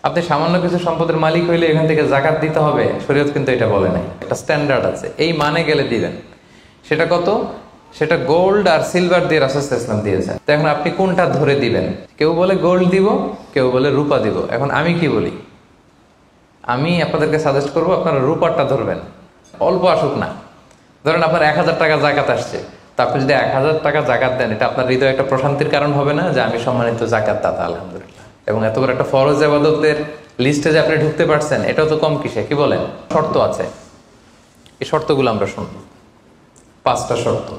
আপনি সামান্য কিছু সম্পদের মালিক হইলে এখান থেকে জাকাত দিতে হবে, শরীয়ত কিন্তু এটা বলে নাই। একটা স্ট্যান্ডার্ড আছে, এই মানে গেলে দিবেন। সেটা কত? সেটা গোল্ড আর সিলভার দিয়ে রাসূল সাল্লাল্লাহু আলাইহি ওয়াসাল্লাম দিয়েছেন। তো এখন আপনি কোনটা ধরে দিবেন? কেউ বলে গোল্ড দিব, কেউ বলে রূপা দিব। এখন আমি কি বলি? আমি আপনাদেরকে সাজেস্ট করবো আপনারা রূপারটা ধরবেন। অল্প আসুক না, ধরেন আপনার 1000 টাকা জাকাত আসছে, তা আপনি যদি 1000 টাকা জাকাত দেন, এটা আপনার হৃদয়ে একটা প্রশান্তির কারণ হবে না যে আমি সম্মানিত জাকাত দাতা, আলহামদুলিল্লাহ। এবং এত বড় একটা ফরজ ইবাদতের লিস্টে যে আপনি ঢুকতে পারছেন, এটাও তো কম কিসে, কি বলেন? শর্ত আছে, এই শর্তগুলো আমরা শুনব। 5টা শর্ত।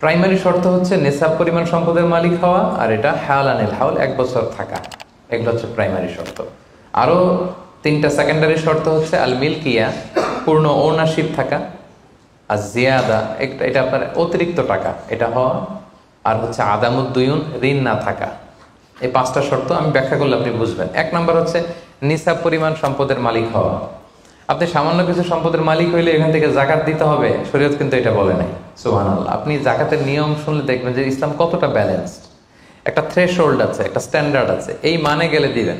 প্রাইমারি শর্ত হচ্ছে নেসাব পরিমাণ সম্পদের মালিক হওয়া, আর এটা হাওলানিল হাওল, 1 বছর থাকা। এগুলো হচ্ছে প্রাইমারি শর্ত। আরো 3টা সেকেন্ডারি শর্ত হচ্ছে আল মিলকিয়া, পূর্ণ ওনারশিপ থাকা, আর জিয়াদা, এটা আপনার অতিরিক্ত টাকা এটা হওয়া, আর হচ্ছে আদামুদ্দুয়ুন, ঋণ না থাকা। এই 5টা শর্ত আমি ব্যাখ্যা করলে আপনি বুঝবেন। 1 নম্বর হচ্ছে নিসাব পরিমাণ সম্পদের মালিক হওয়া। আপনি সামান্য কিছু সম্পদের মালিক হইলে এখান থেকে জাকাত দিতে হবে, শরীয়ত কিন্তু এটা বলে নাই। সুবহানাল্লাহ। আপনি জাকাতের নিয়ম শুনলে দেখবেন যে ইসলাম কতটা ব্যালেন্সড। একটা থ্রেশহোল্ড আছে, একটা স্ট্যান্ডার্ড আছে, এই মানে গেলে দিবেন।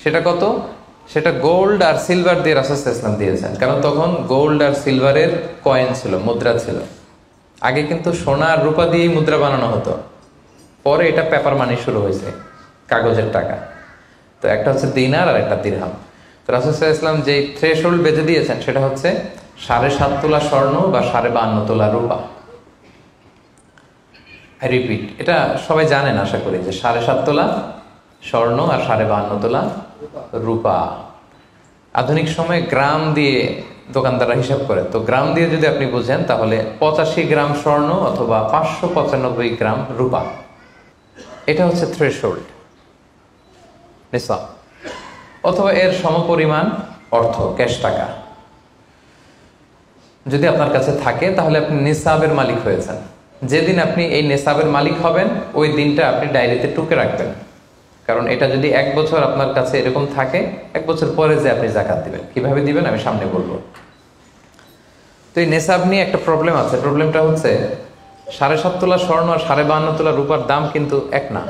সেটা কত? সেটা গোল্ড আর সিলভার দিয়ে রাসূল সাল্লাল্লাহু আলাইহি ওয়াসাল্লাম দিয়েছেন। কারণ তখন গোল্ড আর সিলভারের কয়েন ছিল, মুদ্রা ছিল। আগে কিন্তু সোনা আর রূপা দিয়েই মুদ্রা বানানো হতো, পরে এটা পেপার মানি শুরু হয়েছে, কাগজের টাকা। তো একটা হচ্ছে দিনার আর একটা দিরহাম। তো রাসূল সাল্লাল্লাহু আলাইহি ওয়াসাল্লাম যে থ্রেশহোল্ড বেঁধে দিয়েছেন সেটা হচ্ছে 7.5 তোলা স্বর্ণ বা 52.5 তোলা রূপা। আই রিপিট, এটা সবাই জানেন আশা করি, যে 7.5 তোলা স্বর্ণ আর 52.5 তোলা রূপা। আধুনিক সময়ে গ্রাম দিয়ে দোকানদাররা হিসাব করে, তো গ্রাম দিয়ে যদি আপনি বুঝেন তাহলে 85 গ্রাম স্বর্ণ অথবা 595 গ্রাম রূপা, এটা হচ্ছে থ্রেশহোল্ড নিসাব, অথবা এর সমপরিমাণ অর্থ, ক্যাশ টাকা যদি আপনার কাছে থাকে, তাহলে আপনি নিসাবের মালিক হয়েছেন। যেদিন আপনি এই নিসাবের মালিক হবেন, ওই দিনটা আপনি ডায়েরিতে টুকে রাখবেন। কারণ এটা যদি 1 বছর আপনার কাছে এরকম থাকে, 1 বছর পরে যে আপনি জাকাত দিবেন, কিভাবে দিবেন আমি সামনে বলবো। তো এই নেসাব নিয়ে একটা প্রবলেম আছে। প্রবলেমটা হচ্ছে 7.5 তোলা স্বর্ণ আর 52.5 তোলা রূপার দাম কিন্তু এক না।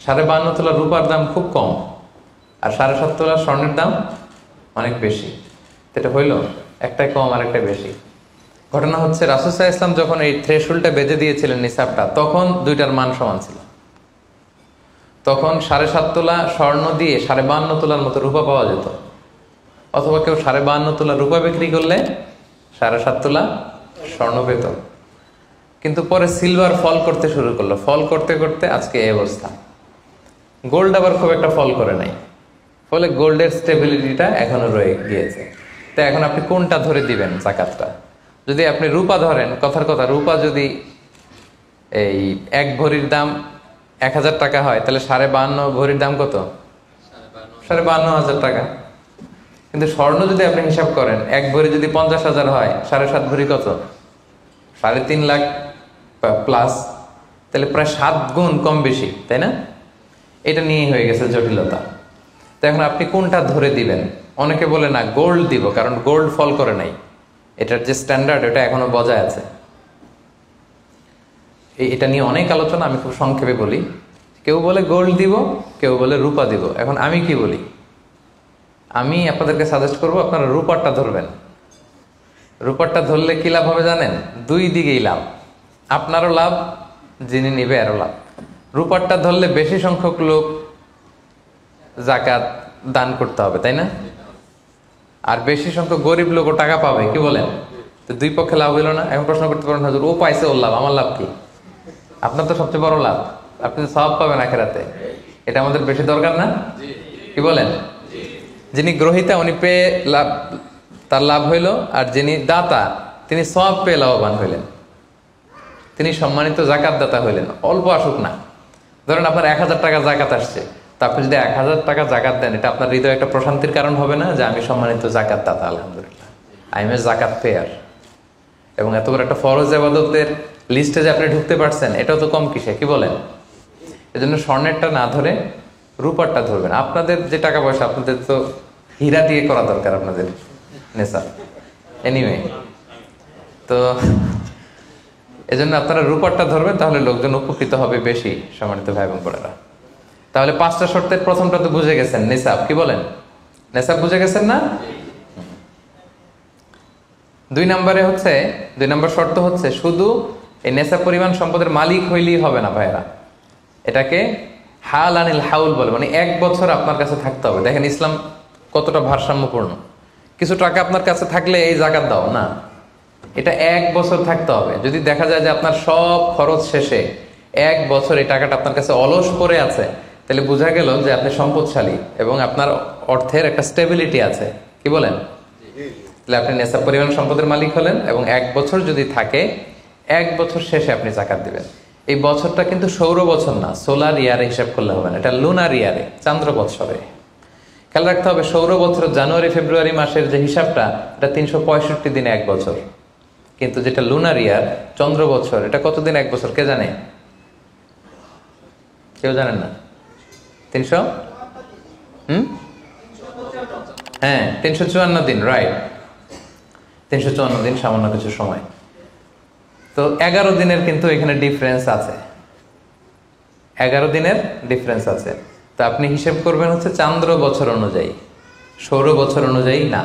52.5 তোলা রূপার দাম খুব কম, আর 7.5 তোলা স্বর্ণের দাম অনেক বেশি। এটা হইল একটাই কম আর একটা বেশি। ঘটনা হচ্ছে রাসূল সাল্লাল্লাহু আলাইহি ওয়াসাল্লাম যখন এই থ্রেশহোল্ডটা বেঁধে দিয়েছিলেন নিসাবটা, তখন দুইটার মান সমান ছিল। তখন 7.5 তোলা স্বর্ণ দিয়ে 52.5 তোলার মতো রূপা পাওয়া যেত, অথবা কেউ 52.5 তোলা রূপা বিক্রি করলে 7.5 তোলা স্বর্ণ পেত। কিন্তু পরে সিলভার ফল করতে শুরু করলো, ফল করতে করতে আজকে এই অবস্থা। গোল্ড আবার খুব একটা ফল করে নাই, ফলে গোল্ডের স্টেবিলিটিটা এখনো রয়ে গিয়েছে। তো এখন আপনি কোনটা ধরে দিবেন জাকাতটা? যদি আপনি রূপা ধরেন, কথার কথা, রূপা যদি এই 1 ভরির দাম 1000 টাকা হয়, তাহলে 52.5 ভরির দাম কত? 52,500 টাকা। কিন্তু স্বর্ণ যদি আপনি হিসাব করেন, 1 ভরি যদি 50,000 হয়, 7.5 ভরি কত? 3.5 লাখ প্লাস, তাহলে প্রায় 7 গুণ কম বেশি, তাই না? এটা নিয়েই হয়ে গেছে জটিলতা। তো এখন আপনি কোনটা ধরে দিবেন? অনেকে বলে না গোল্ড দিব, কারণ গোল্ড ফল করে নাই, এটার যে স্ট্যান্ডার্ড এটা এখনো বজায় আছে। এটা নিয়ে অনেক আলোচনা, আমি খুব সংক্ষেপে বলি। কেউ বলে গোল্ড দিব, কেউ বলে রূপা দিব। এখন আমি কি বলি? আমি আপনাদেরকে সাজেস্ট করব আপনারা রূপারটা ধরবেন। রূপারটা ধরলে কি লাভ হবে জানেন? 2 দিকেই লাভ, আপনারও লাভ, যিনি নিবে আরও লাভ। রূপারটা ধরলে বেশি সংখ্যক লোক জাকাত দান করতে হবে, তাই না? আর বেশি সংখ্যক গরিব লোকও টাকা পাবে, কি বলেন? তো 2 পক্ষে লাভ হইল না। এখন প্রশ্ন করতে পারেন, হুজুর ও পাইছে, ওর লাভ, আমার লাভ কি? আপনার তো সবচেয়ে বড় লাভ, আপনি তো সওয়াব পাবেন আখিরাতে। এটা আমাদের বেশি দরকার না? কি বলেন? যিনি গ্রহীতা উনি পেয়ে লাভ, তার লাভ হইল, আর যিনি দাতা তিনি সওয়াব পেয়ে লাভবান হইলেন, তিনি সম্মানিত জাকাত দাতা হইলেন। অল্প আসুক না, ধরেন আপনার 1000 টাকা জাকাত আসছে, তা আপনি যদি 1000 টাকা জাকাত দেন, এটা আপনার হৃদয়ে একটা প্রশান্তির কারণ হবে না যে আমি সম্মানিত জাকাত দাতা, আলহামদুলিল্লাহ, আই এম এ জাকাত পেয়ার। এবং এত বড় একটা ফরজ ইবাদতের লিস্টে যে আপনি ঢুকতে পারছেন, এটাও তো কম কিসে, কি বলেন? এজন্য স্বর্ণেরটা না ধরে রূপারটা ধরবেন। আপনাদের যে টাকা পয়সা, আপনাদের তো হীরা দিয়ে করা দরকার আপনাদের নেশা। এনিওয়ে, তো এজন্য আপনারা রূপারটা ধরবেন, তাহলে লোকজন উপকৃত হবে বেশি, সম্মানিত ভাই এবং বোনেরা। তাহলে 5টা শর্তের প্রথমটা তো বুঝে গেছেন, নিসাব। কি বলেন? নিসাব বুঝে গেছেন না? 2 নম্বর শর্ত হচ্ছে শুধু এই নেশাব পরিমাণ সম্পদের মালিক হইলেই হবে না ভাইরা, এটাকে হাল আনিল হাউল বলে, মানে 1 বছর আপনার কাছে থাকতে হবে। দেখেন ইসলাম কতটা ভারসাম্যপূর্ণ। কিছু টাকা আপনার কাছে থাকলে এই জাকাত দাও না, এটা 1 বছর থাকতে হবে। যদি দেখা যায় যে আপনার সব খরচ শেষে 1 বছর এই টাকাটা আপনার কাছে অলস পড়ে আছে, তাহলে বোঝা গেল যে আপনি সম্পদশালী এবং আপনার অর্থের একটা স্টেবিলিটি আছে। কি বলেন? তাহলে আপনি নেশাব পরিমাণ সম্পদের মালিক হলেন এবং 1 বছর যদি থাকে, 1 বছর শেষে আপনি জাকাত দিবেন। এই বছরটা কিন্তু সৌর বছর না, সোলার ইয়ারে হিসাব করলে হবে না, এটা লুনার ইয়ারে, চান্দ্র বৎসরে। খেয়াল রাখতে হবে, সৌর বছর জানুয়ারি ফেব্রুয়ারি মাসের যে হিসাবটা, এটা 365 দিনে 1 বছর। কিন্তু যেটা লুনার ইয়ার, চন্দ্র বছর, এটা কতদিন 1 বছর কে জানে? কেউ জানেন না? 300 হ্যাঁ 354 দিন, রাইট। 354 দিন, সামান্য কিছু সময়। তো 11 দিনের কিন্তু এখানে ডিফারেন্স আছে, 11 দিনের ডিফারেন্স আছে। তো আপনি হিসেব করবেন হচ্ছে চান্দ্র বছর অনুযায়ী, সৌর বছর অনুযায়ী না।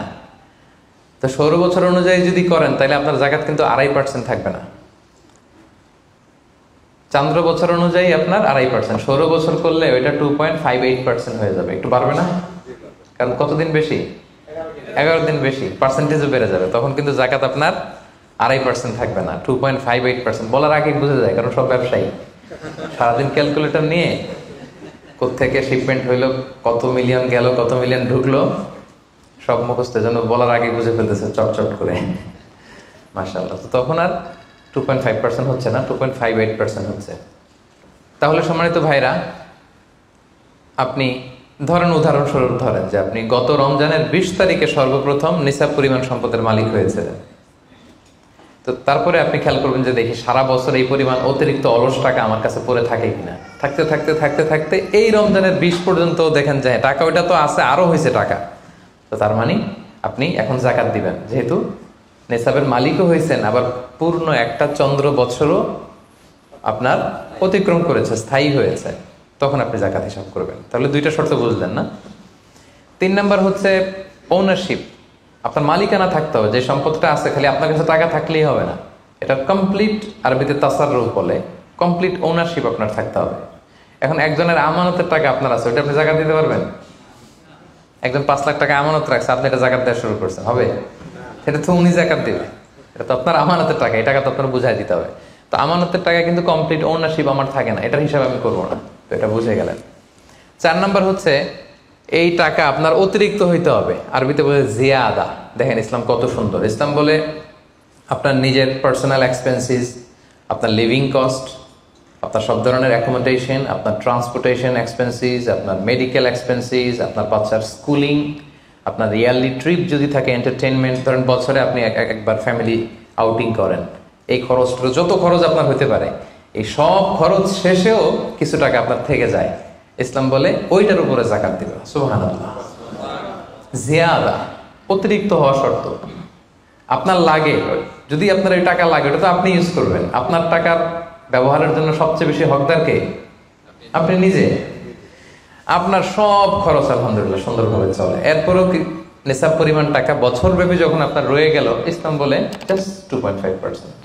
তো সৌর বছর অনুযায়ী যদি করেন তাহলে আপনার জাকাত কিন্তু 2.5% থাকবে না। চান্দ্র বছর অনুযায়ী আপনার 2.5%, সৌর বছর করলে ওইটা 2.58% হয়ে যাবে। একটু বাড়বে না? কারণ কতদিন বেশি? 11 দিন বেশি, পার্সেন্টেজও বেড়ে যাবে। তখন কিন্তু জাকাত আপনার 2.5% থাকবে না, 2.58%। বলার আগে বুঝে যায়, কারণ সব ব্যবসায়ী সারাদিন ক্যালকুলেটর নিয়ে কোত্থেকে শিপমেন্ট হইলো, কত মিলিয়ন গেল, কত মিলিয়ন ঢুকলো, সব মুখস্থ, যেন বলার আগে বুঝে ফেলতেছে চটচট করে, মাশাআল্লাহ। তো তখন আর 2.5% হচ্ছে না, 2.58% হচ্ছে। তাহলে সম্মানিত ভাইরা, আপনি ধরেন, উদাহরণস্বরূপ ধরেন যে আপনি গত রমজানের 20 তারিখে সর্বপ্রথম নিসাব পরিমাণ সম্পদের মালিক হয়েছিলেন। তো তারপরে আপনি খেয়াল করবেন যে দেখি সারা বছর এই পরিমাণ অতিরিক্ত অলস টাকা আমার কাছে পড়ে থাকে কিনা। থাকতে থাকতে থাকতে থাকতে এই রমজানের 20 পর্যন্ত দেখেন যে টাকা ওইটা তো আছে, আরো হয়েছে টাকা। তো তার মানে আপনি এখন জাকাত দিবেন, যেহেতু নেসাবের মালিকও হয়েছেন, আবার পূর্ণ একটা চন্দ্র বছরও আপনার অতিক্রম করেছে, স্থায়ী হয়েছে, তখন আপনি জাকাত হিসাব করবেন। তাহলে 2টা শর্ত বুঝলেন না? 3 নাম্বার হচ্ছে ওনারশিপ। আপনার মালিকানা থাকতে হবে, যে সম্পদটা আছে খালি আপনার কাছে টাকা থাকলেই হবে না, এটা কমপ্লিট, আরবিতে তাসাররুফ বলে, কমপ্লিট ওনারশিপ আপনার থাকতে হবে। এখন একজনের আমানতের টাকা আপনার আছে, ওইটা আপনি জাকাত দিতে পারবেন? একজন 5 লাখ টাকা আমানত রাখছে, আপনি এটা জাকাত দেওয়া শুরু করছেন, হবে? সেটা তো উনি জাকাত দেবে, এটা তো আপনার আমানতের টাকা, এই টাকা তো আপনার বুঝাই দিতে হবে। তো আমানতের টাকা কিন্তু কমপ্লিট ওনারশিপ আমার থাকে না, এটার হিসাব আমি করবো না। তো এটা বুঝে গেলেন। 4 নাম্বার হচ্ছে এই টাকা আপনার অতিরিক্ত হইতে হবে, আরবিতে বলে জিয়াদা। দেখেন ইসলাম কত সুন্দর। ইসলাম বলে আপনার নিজের পার্সোনাল এক্সপেন্সিস, আপনার লিভিং কস্ট, আপনার সব ধরনের অ্যাকোমোডেশন, আপনার ট্রান্সপোর্টেশন এক্সপেন্সিস, আপনার মেডিকেল এক্সপেন্সিস, আপনার বাচ্চার স্কুলিং, আপনার ইয়ারলি ট্রিপ যদি থাকে, এন্টারটেনমেন্ট, ধরেন বছরে আপনি একবার ফ্যামিলি আউটিং করেন, এই খরচটা, যত খরচ আপনার হতে পারে, এই সব খরচ শেষেও কিছু টাকা আপনার থেকে যায়, ইসলাম বলে ওইটার উপরে জাকাত দিবে। সুবহানাল্লাহ। জিয়াদা, অতিরিক্ত হওয়া শর্ত। আপনার লাগে, যদি আপনার এই টাকা লাগে, ওটা তো আপনি ইউজ করবেন। আপনার টাকার ব্যবহারের জন্য সবচেয়ে বেশি হকদার কে? আপনি নিজে। আপনার সব খরচ আলহামদুলিল্লাহ সুন্দরভাবে চলে, এরপরেও নিসাব পরিমাণ টাকা বছরব্যাপী যখন আপনার রয়ে গেল, ইসলাম বলে জাস্ট 2.5%।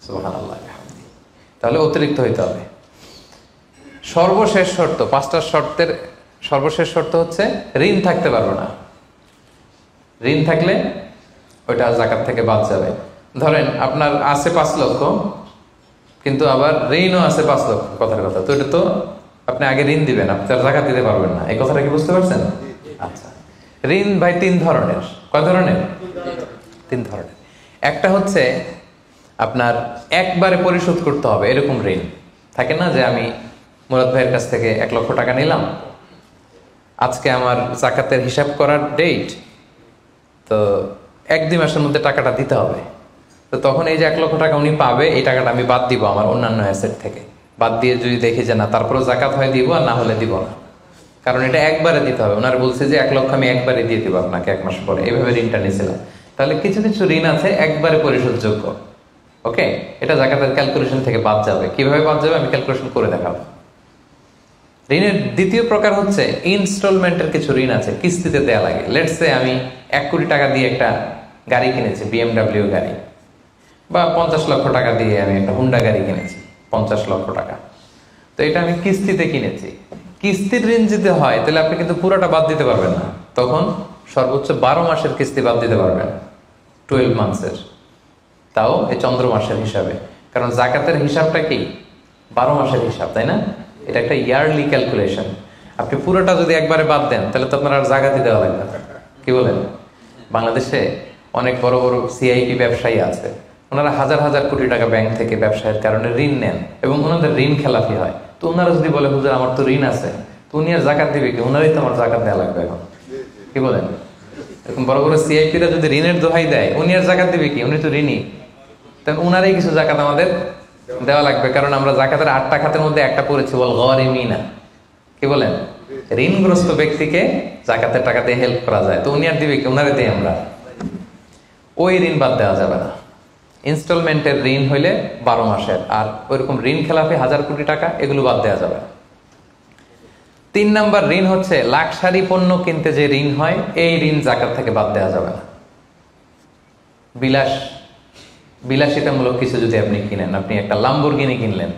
সুবহানাল্লাহ। তাহলে অতিরিক্ত হইতে হবে। সর্বশেষ শর্ত, 5টা শর্তের সর্বশেষ শর্ত হচ্ছে ঋণ থাকতে পারবে না। ঋণ থাকলে ওইটা জাকাত থেকে বাদ যাবে। ধরেন আপনার আছে 5 লক্ষ, কিন্তু আবার ঋণও আছে 5 লক্ষ, কথার কথা। তো এটা তো আপনি আগে ঋণ দিবেন, আপনি তার জাকাত দিতে পারবেন না। এই কথাটা কি বুঝতে পারছেন? আচ্ছা, ঋণ ভাই 3 ধরনের। কয় ধরনের? 3 ধরনের। একটা হচ্ছে আপনার একবারে পরিশোধ করতে হবে, এরকম ঋণ থাকে না, যে আমি মুরাদ ভাইয়ের কাছ থেকে 1 লক্ষ টাকা নিলাম, আজকে আমার জাকাতের হিসাব করার ডেট, তো 1-2 মাসের মধ্যে টাকাটা দিতে হবে। তো তখন এই যে 1 লক্ষ টাকা উনি পাবে, এই টাকাটা আমি বাদ দিব আমার অন্যান্য অ্যাসেট থেকে। বাদ দিয়ে যদি দেখি যে না, তারপরেও জাকাত হয় দিব, আর না হলে দিব না, কারণ এটা একবারে দিতে হবে। ওনার বলছে যে 1 লক্ষ আমি একবারে দিয়ে দিব আপনাকে 1 মাস পরে, এইভাবে ঋণটা নিয়েছিলাম। তাহলে কিছু কিছু ঋণ আছে একবারে পরিশোধযোগ্য, ওকে, এটা জাকাতের ক্যালকুলেশন থেকে বাদ যাবে। কিভাবে বাদ যাবে আমি ক্যালকুলেশন করে দেখাবো। ঋণের দ্বিতীয় প্রকার হচ্ছে ইনস্টলমেন্টের কিছু ঋণ আছে, কিস্তিতে দেয়া লাগে। লেটস সে আমি 1 কোটি টাকা দিয়ে একটা গাড়ি কিনেছি, BMW গাড়ি, বা 50 লক্ষ টাকা দিয়ে আমি একটা হুন্ডা গাড়ি কিনেছি 50 লক্ষ টাকা। তো এটা আমি কিস্তিতে কিনেছি। কিস্তির ঋণ যদি হয় তাহলে আপনি কিন্তু পুরোটা বাদ দিতে পারবেন না, তখন সর্বোচ্চ 12 মাসের কিস্তি বাদ দিতে পারবেন, 12 মান্থসের, তাও এই চন্দ্র মাসের হিসাবে। কারণ জাকাতের হিসাবটা কি 12 মাসের হিসাব, তাই না? এটা একটা ইয়ারলি ক্যালকুলেশন। আপনি পুরোটা যদি একবারে বাদ দেন তাহলে তো আপনার আর জাকাতই দেওয়া লাগবে না। কি বলেন? বাংলাদেশে অনেক বড় বড় সিআইপি ব্যবসায়ী আছে, ওনারা হাজার হাজার কোটি টাকা ব্যাংক থেকে ব্যবসায়ের কারণে ঋণ নেন এবং ওনাদের ঋণ খেলাপি হয়। তো ওনারা যদি বলে হুজুর আমার তো ঋণ আছে, তো উনি আর জাকাত দিবে কি? ওনারই তো আমার জাকাত দেওয়া লাগবে এখন। কি বলেন? এরকম বড় বড় সিআইপিরা যদি ঋণের দোহাই দেয়, উনি আর জাকাত দিবে কি? উনি তো ঋণী, তাই উনারই কিছু জাকাত আমাদের দেওয়া লাগবে। কারণ আমরা জাকাতের 8টা খাতের মধ্যে একটা পড়েছি, বল গরিমিনা। কি বলেন? ঋণগ্রস্ত ব্যক্তিকে জাকাতের টাকা দিয়ে হেল্প করা যায়, তো উনি আর দিবে কি? উনারে দিই আমরা। ওই ঋণ বাদ দেওয়া যাবে না। ইনস্টলমেন্টের ঋণ হইলে 12 মাসের, আর ওইরকম ঋণ খেলাপি 1000 কোটি টাকা, এগুলো বাদ দেওয়া যাবে। 3 নাম্বার ঋণ হচ্ছে লাক্সারি পণ্য কিনতে যে ঋণ হয়, এই ঋণ জাকাত থেকে বাদ দেওয়া যাবে না। বিলাসিতামূলক কিছু যদি আপনি কিনেন, আপনি একটা লাম্বরগিনি কিনলেন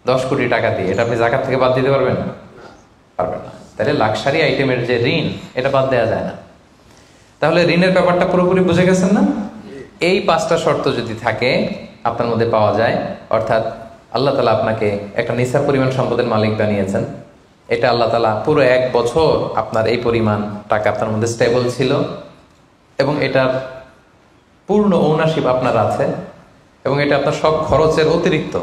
10 কোটি টাকা দিয়ে, এটা আপনি জাকাত থেকে বাদ দিতে পারবেন? পারবেন না। তাহলে লাক্সারি আইটেমের যে ঋণ, এটা বাদ দেওয়া যায় না। তাহলে ঋণের ব্যাপারটা পুরোপুরি বুঝে গেছেন না? এই 5টা শর্ত যদি থাকে আপনার মধ্যে পাওয়া যায়, অর্থাৎ আল্লাহ তাআলা আপনাকে একটা নিসাব পরিমাণ সম্পদের মালিক বানিয়েছেন, এটা আল্লাহ তাআলা পুরো 1 বছর আপনার এই পরিমাণ টাকা আপনার মধ্যে স্টেবল ছিল এবং এটার পূর্ণ ওনারশিপ আপনার আছে, এবং এটা আপনার সব খরচের অতিরিক্ত,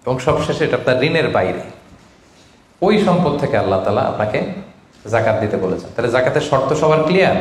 এবং সবশেষে এটা আপনার ঋণের বাইরে। ওই সম্পদ থেকে আল্লাহ তাআলা আপনাকে জাকাত দিতে বলেছেন। তাহলে জাকাতের শর্ত সবার ক্লিয়ার?